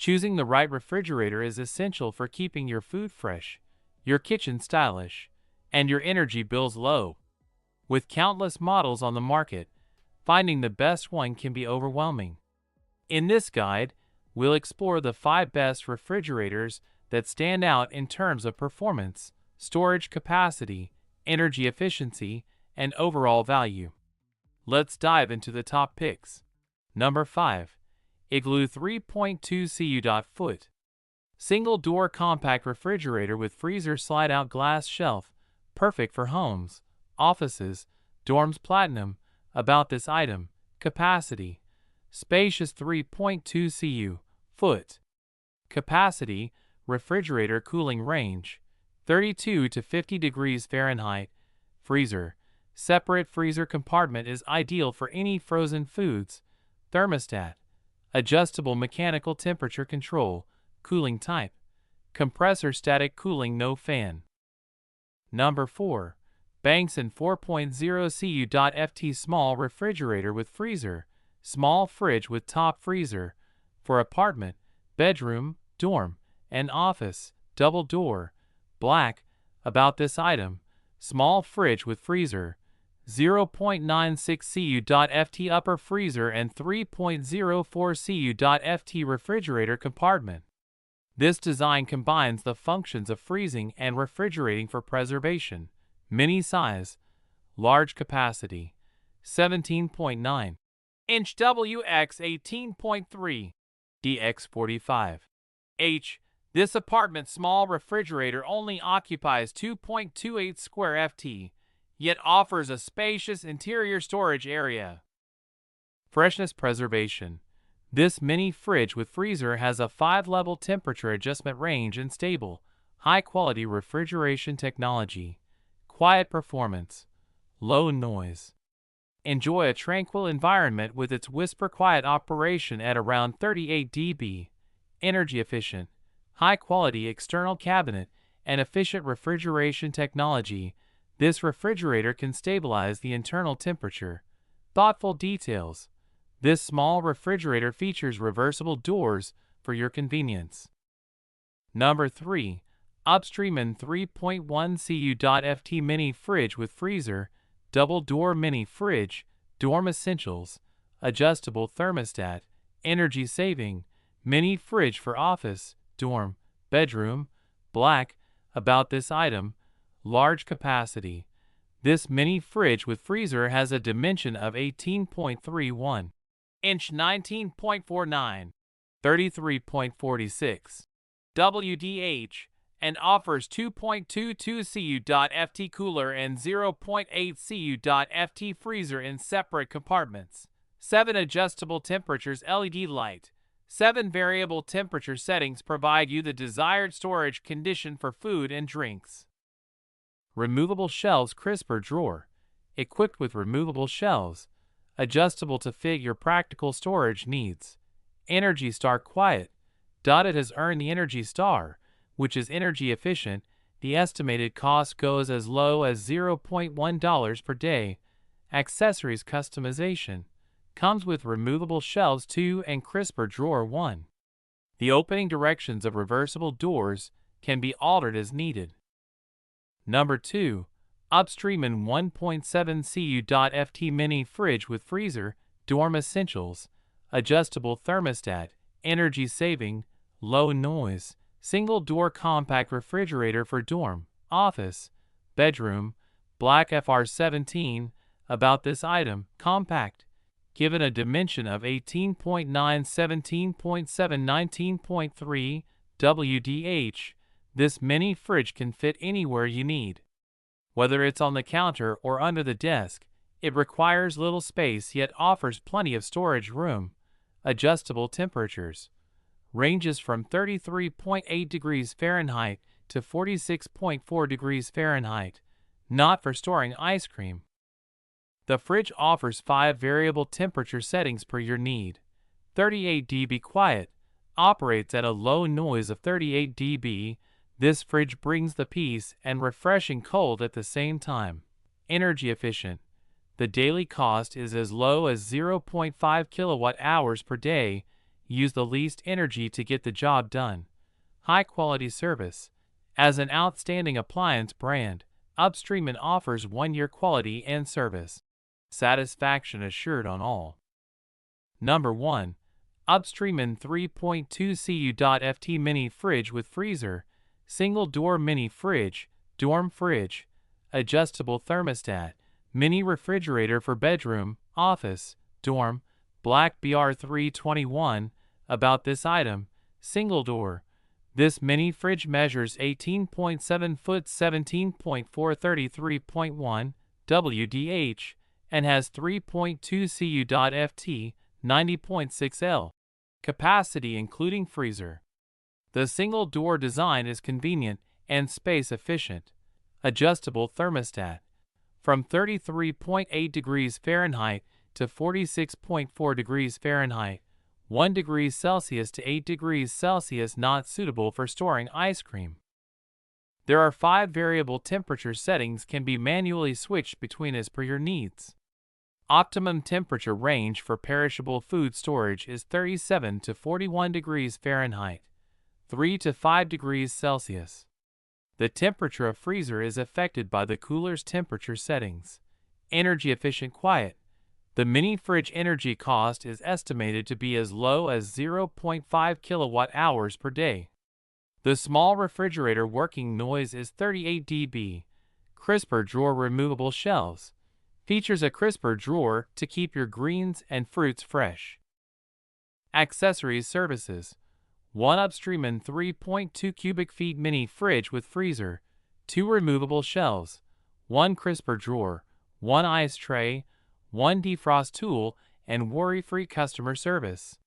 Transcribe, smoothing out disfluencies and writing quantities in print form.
Choosing the right refrigerator is essential for keeping your food fresh, your kitchen stylish, and your energy bills low. With countless models on the market, finding the best one can be overwhelming. In this guide, we'll explore the 5 best refrigerators that stand out in terms of performance, storage capacity, energy efficiency, and overall value. Let's dive into the top picks. Number 5. Igloo 3.2 cu.ft. Single-door compact refrigerator with freezer slide-out glass shelf, perfect for homes, offices, dorms. Platinum. About this item: capacity, spacious 3.2 cu.ft. Capacity, refrigerator cooling range, 32 to 50 degrees Fahrenheit. Freezer, separate freezer compartment is ideal for any frozen foods. Thermostat, adjustable mechanical temperature control, cooling type, compressor static cooling, no fan. Number 4. Bangson 4.0 cu.ft. Small refrigerator with freezer, small fridge with top freezer, for apartment, bedroom, dorm, and office. Double door, black. About this item: small fridge with freezer, 0.96 cu.ft. upper freezer and 3.04 cu.ft. refrigerator compartment. This design combines the functions of freezing and refrigerating for preservation. Mini size, large capacity, 17.9 inch WX 18.3 DX 45 H. This apartment small refrigerator only occupies 2.28 square ft, yet offers a spacious interior storage area. Freshness preservation. This mini fridge with freezer has a 5-level temperature adjustment range and stable, high-quality refrigeration technology. Quiet performance, low noise. Enjoy a tranquil environment with its whisper-quiet operation at around 38 dB. Energy efficient, high-quality external cabinet, and efficient refrigeration technology. This refrigerator can stabilize the internal temperature. Thoughtful details. This small refrigerator features reversible doors for your convenience. Number 3. Upstream 3.1 cu.ft. Mini fridge with freezer, double door mini fridge, dorm essentials, adjustable thermostat, energy saving, mini fridge for office, dorm, bedroom, black. About this item: large capacity. This mini fridge with freezer has a dimension of 18.31 inch 19.49, 33.46 WDH, and offers 2.22 cu.ft. cooler and 0.8 cu.ft. freezer in separate compartments. 7 adjustable temperatures LED light. 7 variable temperature settings provide you the desired storage condition for food and drinks. Removable shelves crisper drawer. Equipped with removable shelves, adjustable to fit your practical storage needs. Energy Star quiet. It has earned the Energy Star, which is energy efficient. The estimated cost goes as low as $0.1 per day. Accessories customization. Comes with removable shelves 2 and crisper drawer 1. The opening directions of reversible doors can be altered as needed. Number 2. Upstream 1.7 cu.ft. Mini fridge with freezer, dorm essentials, adjustable thermostat, energy saving, low noise, single door compact refrigerator for dorm, office, bedroom, black FR17. About this item: compact. Given a dimension of 18.9, 17.7, 19.3 WDH, this mini fridge can fit anywhere you need. Whether it's on the counter or under the desk, it requires little space yet offers plenty of storage room. Adjustable temperatures. Ranges from 33.8 degrees Fahrenheit to 46.4 degrees Fahrenheit. Not for storing ice cream. The fridge offers 5 variable temperature settings per your need. 38 dB quiet. Operates at a low noise of 38 dB. This fridge brings the peace and refreshing cold at the same time. Energy efficient. The daily cost is as low as 0.5 kilowatt hours per day, use the least energy to get the job done. High quality service. As an outstanding appliance brand, Upstreamin offers 1-year quality and service. Satisfaction assured on all. Number 1. Upstreamin 3.2 cu.ft Mini Fridge with Freezer. Single Door Mini Fridge, Dorm Fridge. Adjustable Thermostat. Mini Refrigerator for Bedroom, Office, Dorm. Black BR321. About this item. Single door. This mini fridge measures 18.7 foot 17.433.1 WDH and has 3.2 cu.ft 90.6 L capacity including freezer. The single door design is convenient and space efficient. Adjustable thermostat. From 33.8 degrees Fahrenheit to 46.4 degrees Fahrenheit. 1 degrees Celsius to 8 degrees Celsius not suitable for storing ice cream. There are 5 variable temperature settings can be manually switched between as per your needs. Optimum temperature range for perishable food storage is 37 to 41 degrees Fahrenheit, 3 to 5 degrees Celsius. The temperature of freezer is affected by the cooler's temperature settings. Energy efficient quiet. The mini fridge energy cost is estimated to be as low as 0.5 kilowatt-hours per day. The small refrigerator working noise is 38 dB. Crisper drawer removable shelves. Features a crisper drawer to keep your greens and fruits fresh. Accessories services. 1 Upstreamin 3.2 cubic feet mini fridge with freezer. 2 removable shelves. 1 crisper drawer. 1 ice tray. 1 defrost tool, and worry-free customer service.